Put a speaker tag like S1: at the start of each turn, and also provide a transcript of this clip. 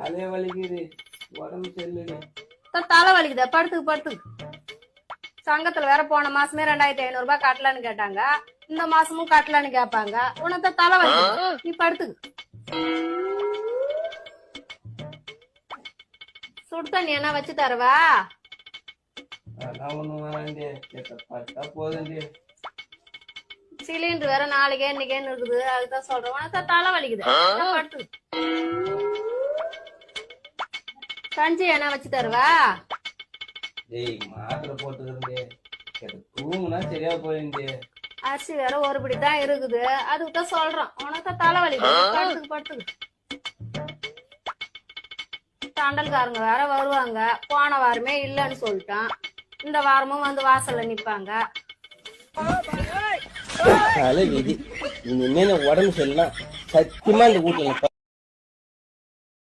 S1: தலைய வலிக்குது, உடம்பு சரியில்லை.
S2: தலை வலிக்குதா? படுத்துக்கு. சங்கத்துல வேற போன மாசமே 2500 ரூபாய் கட்டலன்னு கேட்டாங்க, இந்த மாசமும் கட்டலன்னு கேட்பாங்க. உனக்கு தலை வலிக்குது, நீ படுத்துக்கு. சுடு தண்ணி என்ன வச்சு தரவா?
S1: அதெல்லாம் ஒண்ணும் வேணாண்டி, பட்டா போதுண்டி.
S2: சிலிண்டர் வேற நாளைக்கே இன்னைக்கேன்னு இருக்குது, அதுதான் சொல்றேன். உனக்கு தலை வலிக்குது, படுத்து. கஞ்சி என்ன வச்சு தருவா?
S1: டேய் மாத்திரை போட்டுக்கிறேன்டி, தூங்குனா சரியா போயிண்டி.
S2: அரிசி வேற ஒரு படி தான் இருக்குது, அதுக்குதான் சொல்றோம். உனக்கு தலை வலிக்குது, படுத்துக்கு. தண்டல்காரங்க வேற வருவாங்க, போன வாரமே இல்லன்னு சொல்லிட்டான், இந்த வாரமும் வந்து வாசல்ல நிப்பாங்க.
S1: விதி இனிமே உடம்பு சரியில்லாம் சத்தியமா இந்த வீட்டுல